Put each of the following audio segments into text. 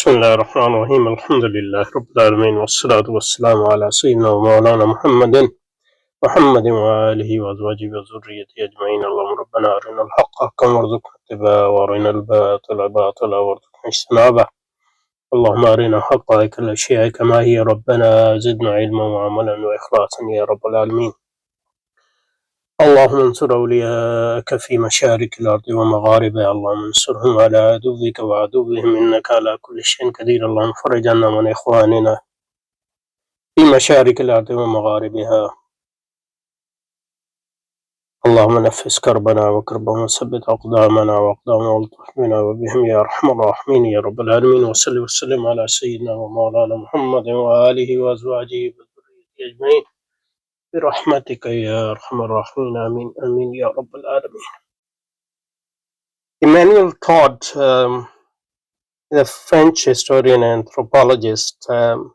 بسم الله الرحمن الرحيم الحمد لله رب العالمين والصلاة والسلام على سيدنا ومولانا محمد وآله وأزواجه وذريته أجمعين. اللهم ربنا أرنا الحق حقا وارزقنا اتباعه وأرنا الباطل باطلا وارزقنا اجتنابه. اللهم أرنا حقائق الأشياء كما هي ربنا زدنا علما وعملا وإخلاصا يا رب العالمين. اللهم انصر أولياءك في مشارق الأرض ومغاربها، اللهم انصرهم على عدوك وعدوهم إنك على كل شيء قدير. اللهم فرج عنا من إخواننا في مشارق الأرض ومغاربها، اللهم نفس كربنا وكربهم وثبت أقدامنا وأقدامنا والطف بنا وبهم يا أرحم الراحمين يا رب العالمين. وصل وسلم على سيدنا ومولانا محمد وآله وأزواجه وذريته أجمعين برحمتك يا أرحم الراحمين. آمين آمين يا رب العالمين. Emmanuel Todd, the French historian and anthropologist, and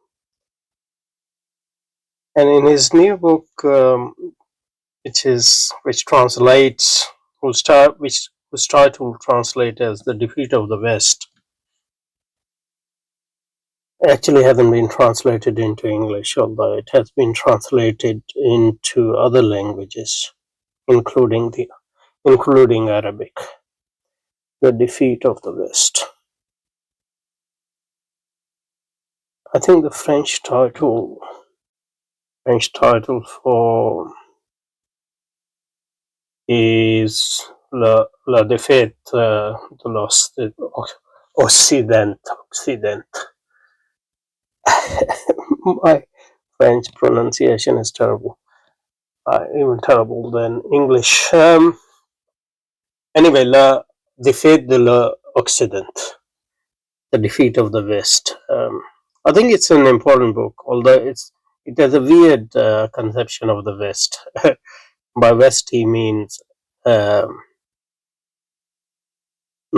in his new book, which translates, whose title translate as "The Defeat of the West," actually hasn't been translated into English, although it has been translated into other languages, including Arabic. The Defeat of the West. I think the French title for is La Défaite de l'Occident. My French pronunciation is terrible. Even terrible than English. Anyway, La Défaite de l'Occident. The Defeat of the West. I think it's an important book, although it has a weird conception of the West. By West, he means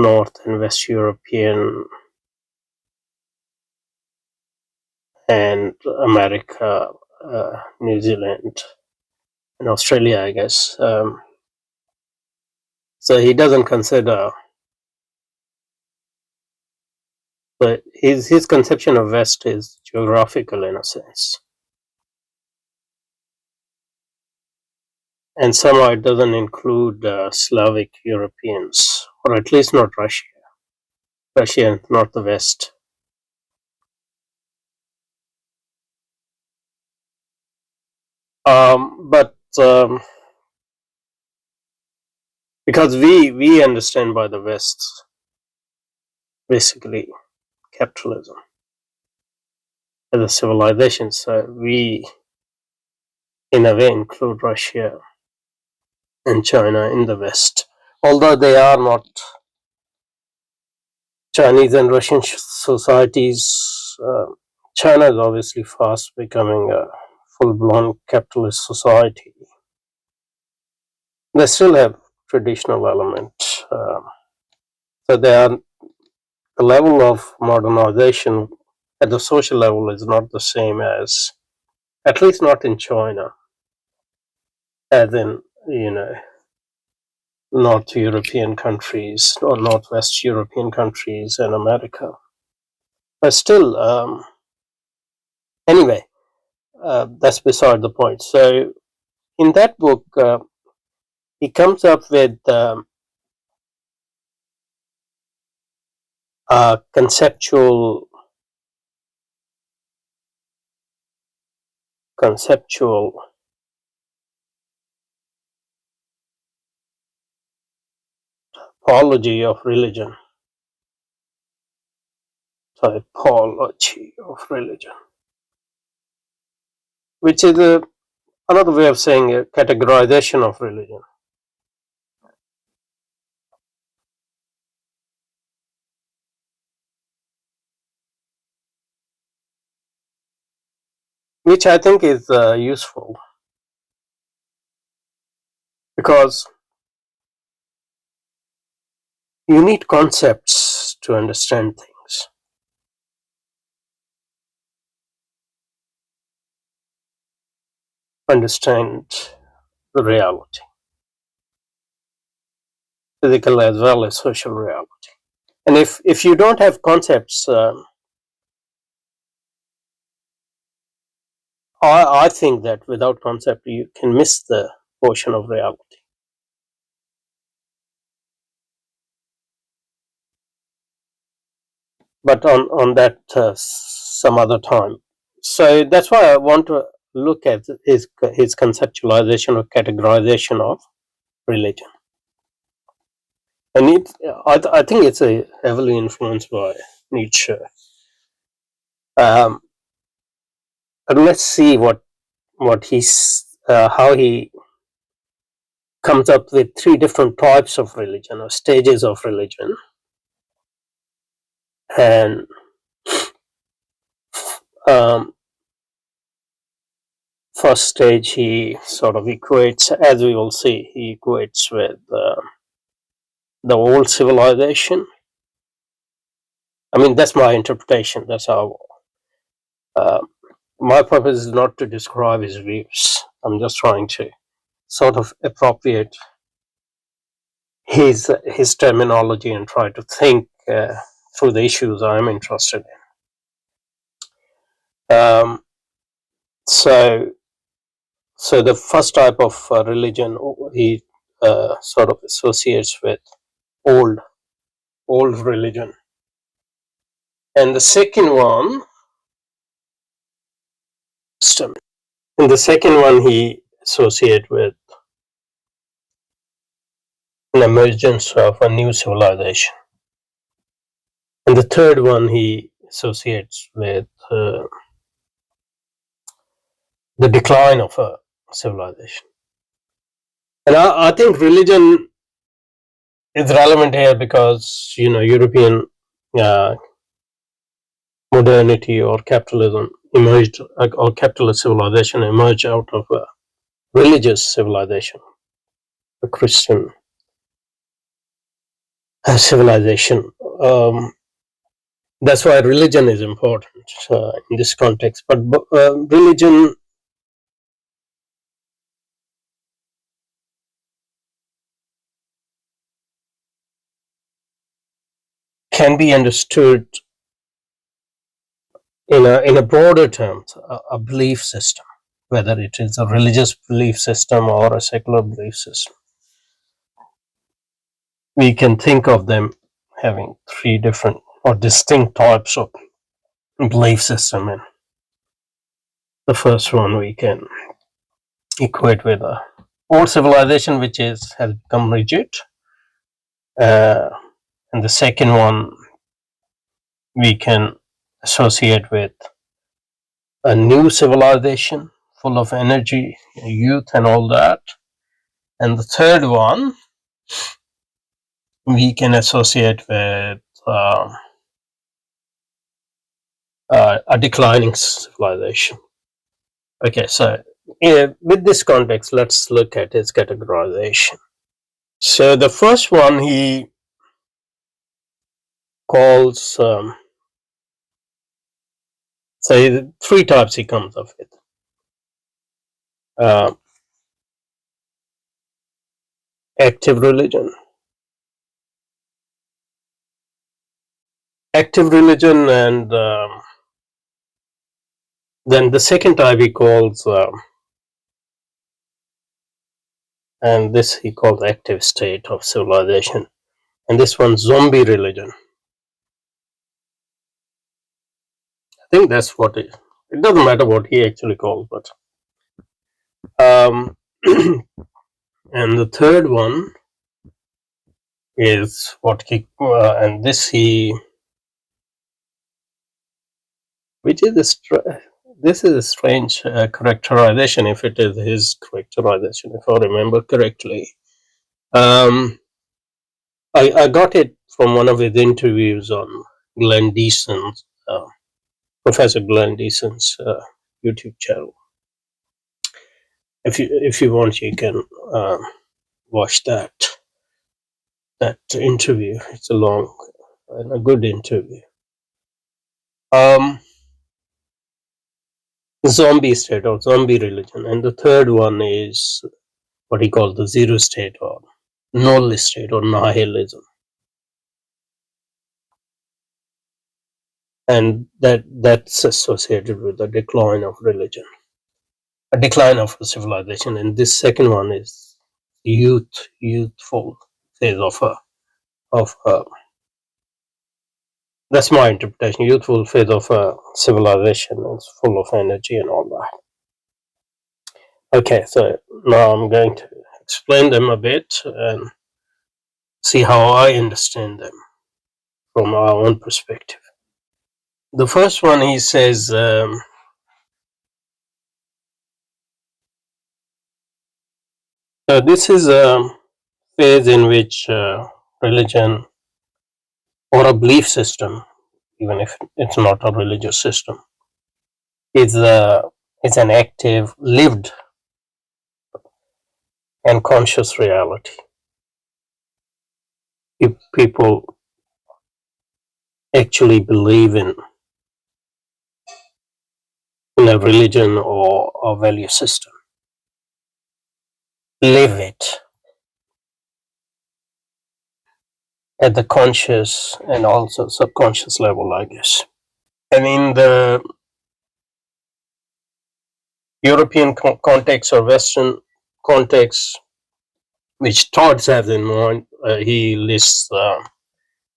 North and West European and America, New Zealand, and Australia, I guess. So he doesn't consider. But his conception of West is geographical in a sense. And somehow it doesn't include Slavic Europeans, or at least not Russia. Russia, not the West. Because we understand by the West basically capitalism as a civilization, so we in a way include Russia and China in the West, although they are not. Chinese and Russian societies, China is obviously fast becoming a full-blown capitalist society. They still have traditional elements, so the level of modernization at the social level is not the same as, at least not in China, as in, North European countries or Northwest European countries and America. But still, anyway, that's beside the point. So in that book, he comes up with conceptual typology of religion. Typology of religion, which is another way of saying a categorization of religion. Which I think is useful, because you need concepts to understand things. Understand the reality, physical as well as social reality. And if you don't have concepts, I think that without concept you can miss the portion of reality. But on that some other time. So that's why I want to look at his conceptualization or categorization of religion, and I think it's a heavily influenced by Nietzsche. Um, and let's see what he's how he comes up with three different types of religion or stages of religion. And um, first stage he sort of equates, as we will see, he equates with the old civilization. I mean, that's my interpretation. That's how. Uh, my purpose is not to describe his views. I'm just trying to sort of appropriate his terminology and try to think through the issues I'm interested in. So, so the first type of religion he sort of associates with old religion, and the second one, and the second one he associates with an emergence of a new civilization, and the third one he associates with the decline of a civilization. And I think religion is relevant here because European uh, modernity or capitalism emerged, or capitalist civilization emerged out of a religious civilization, a Christian civilization. That's why religion is important in this context. But religion can be understood in a broader terms, a belief system, whether it is a religious belief system or a secular belief system. We can think of them having three different or distinct types of belief system. And the first one we can equate with a old civilization, which has become rigid, uh, and the second one we can associate with a new civilization full of energy, youth, and all that. And the third one we can associate with a declining civilization. Okay, so with this context, let's look at his categorization. So the first one he calls, so three types he comes up with. Uh, active religion. And then the second type he calls, and this he calls active state of civilization. And this one, zombie religion. I think that's what it doesn't matter what he actually calls, but and the third one is what he and this he which is this is a strange characterization, if it is his characterization, if I remember correctly. I got it from one of his interviews on Glenn Deason's, Professor Glenn Deason's YouTube channel. If you want, you can watch that interview. It's a long and a good interview. Zombie state or zombie religion, and the third one is what he calls the zero state or null state or nihilism, and that's associated with the decline of religion. a decline of a civilization, and this second one is youthful phase of that's my interpretation. Youthful phase of a civilization is full of energy and all that. Okay, so now I'm going to explain them a bit and see how I understand them from our own perspective. The first one, he says, this is a phase in which religion or a belief system, even if it's not a religious system, is an active, lived, and conscious reality. If people actually believe in a religion or a value system, live it at the conscious and also subconscious level, I guess. And in the European context or Western context, which Todd has in mind, he lists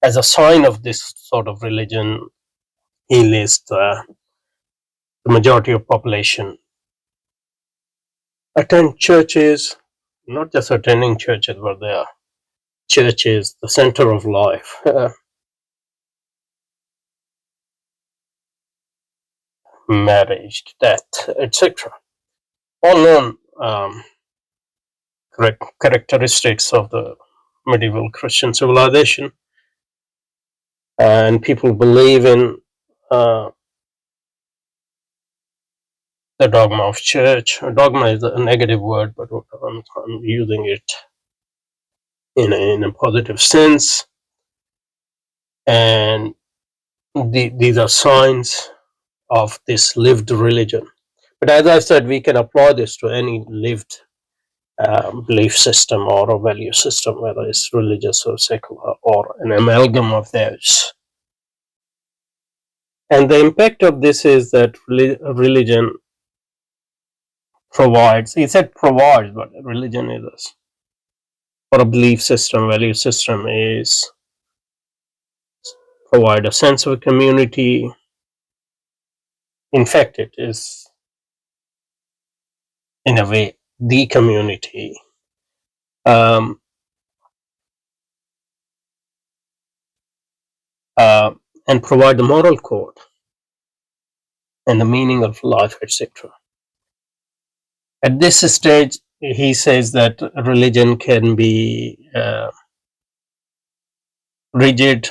as a sign of this sort of religion, he lists the majority of population attend churches, not just attending churches, but they are churches, the center of life, marriage, death, etc. All known characteristics of the medieval Christian civilization, and people believe in uh, the dogma of church. Dogma is a negative word, but I'm using it in a positive sense. And these are signs of this lived religion. But as I said, we can apply this to any lived belief system or a value system, whether it's religious or secular or an amalgam of those. And the impact of this is that religion provides, he said provides, but religion is, or a belief system, value system is provide a sense of a community. In fact, it is, in a way, the community. Um, and provide the moral code and the meaning of life, etc. At this stage, he says that religion can be rigid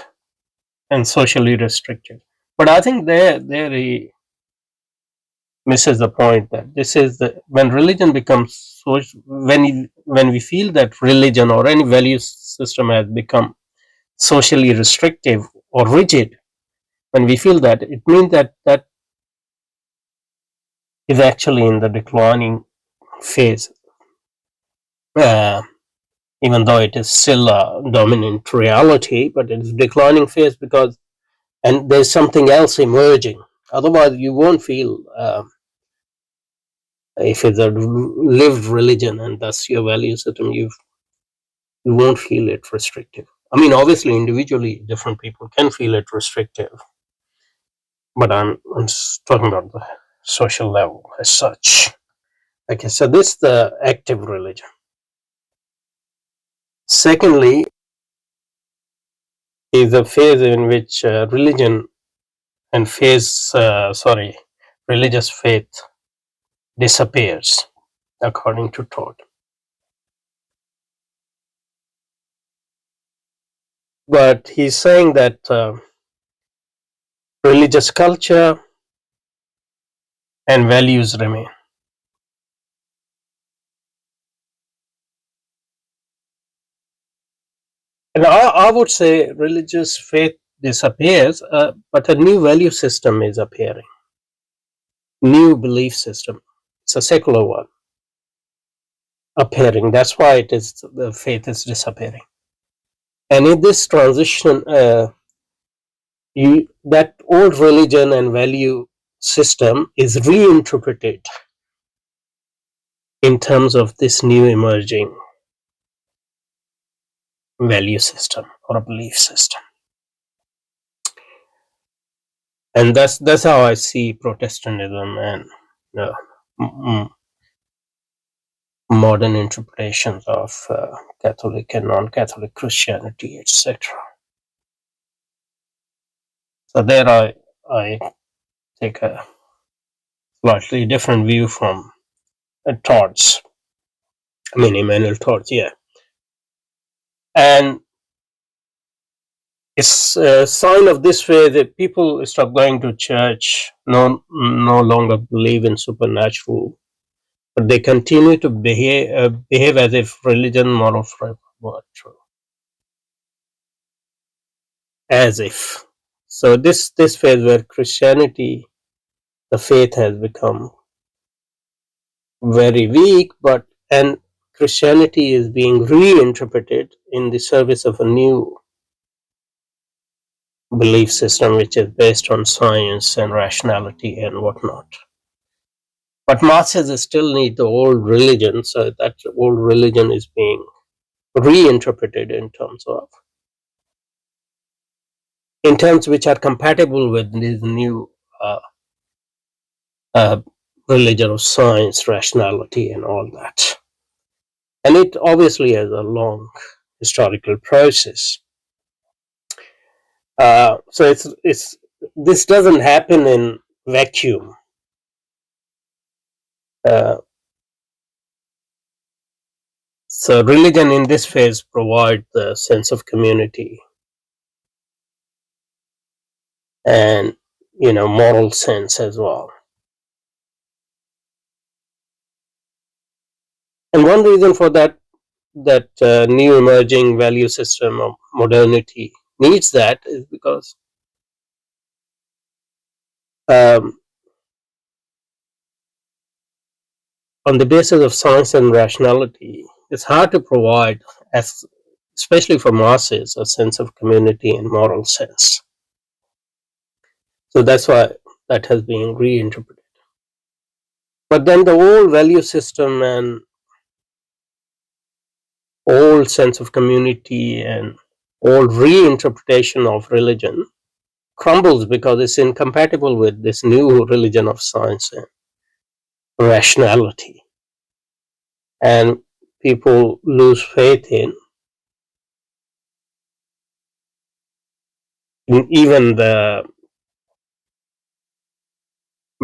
and socially restricted. But I think there he misses the point that this is when religion becomes when we feel that religion or any value system has become socially restrictive or rigid. When we feel that, it means that is actually in the declining phase, uh, even though it is still a dominant reality, but it is declining phase because, and there's something else emerging. Otherwise, you won't feel, if it's a lived religion and thus your value system, you won't feel it restrictive. I mean, obviously, individually, different people can feel it restrictive, but I'm talking about the social level as such. Okay, so this is the active religion. Secondly, is a phase in which religion and religious faith disappears, according to Todd. But he's saying that religious culture and values remain. And I would say religious faith disappears, but a new value system is appearing, new belief system. It's a secular one appearing. That's why the faith is disappearing. And in this transition, that old religion and value system is reinterpreted in terms of this new emerging value system or a belief system. And that's how I see Protestantism and uh, modern interpretations of Catholic and non-Catholic Christianity, etc. So there I take a slightly different view from Todd's. I mean Emmanuel Todd, yeah. And it's a sign of this way that people stop going to church, no longer believe in supernatural, but they continue to behave as if religion, moral framework were true. As if. So this phase where Christianity, the faith has become very weak, and Christianity is being reinterpreted in the service of a new belief system which is based on science and rationality and whatnot. But masses still need the old religion, so that old religion is being reinterpreted in terms which are compatible with this new uh, uh, religion of science, rationality, and all that. And it obviously has a long historical process. So it's this doesn't happen in vacuum. Uh, so religion in this phase provides the sense of community and moral sense as well. And one reason for that new emerging value system of modernity needs that is because on the basis of science and rationality, it's hard to provide, especially for masses, a sense of community and moral sense. So that's why that has been reinterpreted. But then the old value system and old sense of community and old reinterpretation of religion crumbles because it's incompatible with this new religion of science and rationality. And people lose faith in even the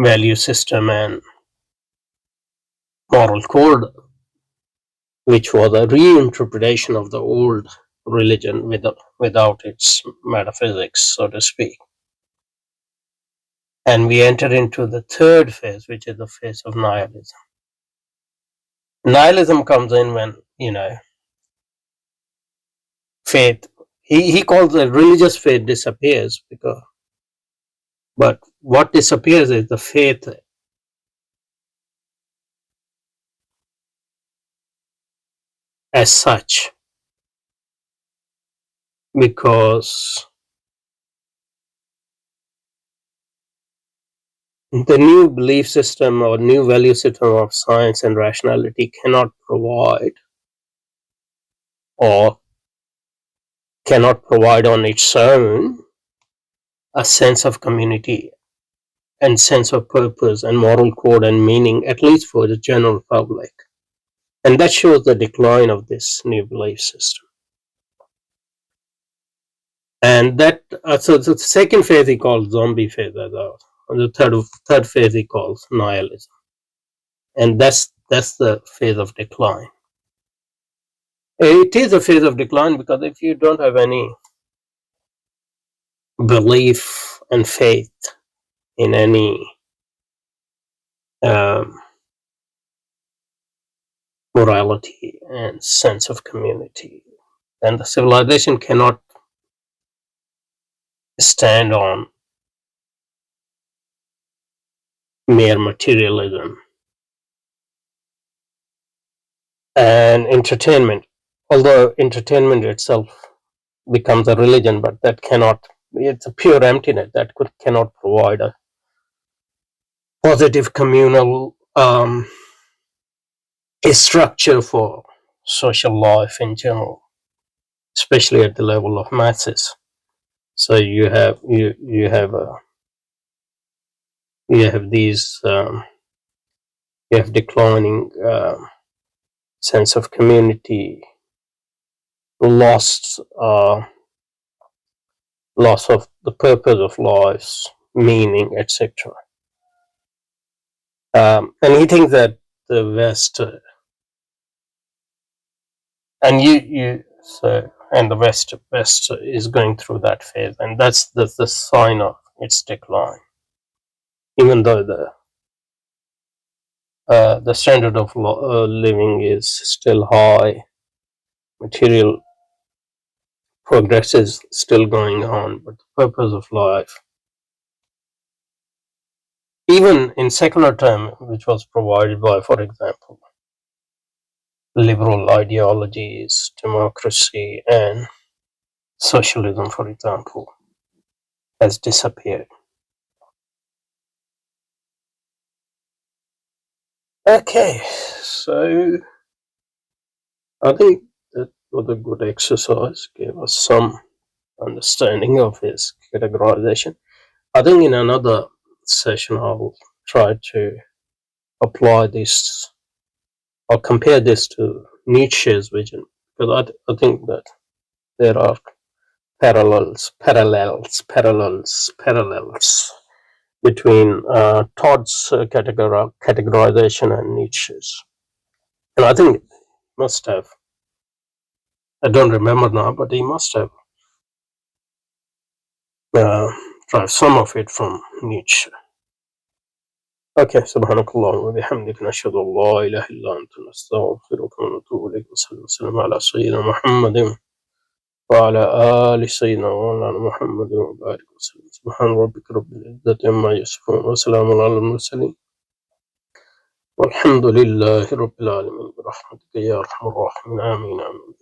value system and moral code, which was a reinterpretation of the old religion without its metaphysics, so to speak. And we enter into the third phase, which is the phase of nihilism. Nihilism comes in when, faith, he calls it religious faith disappears, but what disappears is the faith as such, because the new belief system or new value system of science and rationality cannot provide on its own a sense of community and sense of purpose and moral code and meaning, at least for the general public. And that shows the decline of this new belief system. And that, so the second phase he calls zombie phase, and the third phase he calls nihilism. And that's the phase of decline. It is a phase of decline because if you don't have any belief and faith in any morality and sense of community, then the civilization cannot stand on mere materialism and entertainment. Although entertainment itself becomes a religion, but it's a pure emptiness that cannot provide a positive communal a structure for social life in general, especially at the level of masses. So you have these you have declining sense of community, lost loss of the purpose of lives, meaning, etc. And he thinks that the West and you so and the West is going through that phase, and that's the sign of its decline. Even though the standard of living is still high, material progress is still going on, but the purpose of life, even in secular term, which was provided by, for example, liberal ideologies, democracy, and socialism, for example, has disappeared. Okay, so I think that was a good exercise, gave us some understanding of his categorization. I think in another session I'll try to apply this or compare this to Nietzsche's vision, because I think that there are parallels between Todd's categorization and Nietzsche's. And I think he must have, I don't remember now, but he must have derived some of it from Nietzsche. Okay, سبحانك اللهم وبحمدك نشهد أن لا إله إلا أنت نستغفرك ونتوب إليك وصلى وسلم على سيدنا محمد وعلى آل سيدنا مولانا محمد وبارك وسلم. سبحان ربك رب العزة عما يصفون وسلام على المرسلين والحمد لله رب العالمين برحمتك يا أرحم الراحمين آمين آمين.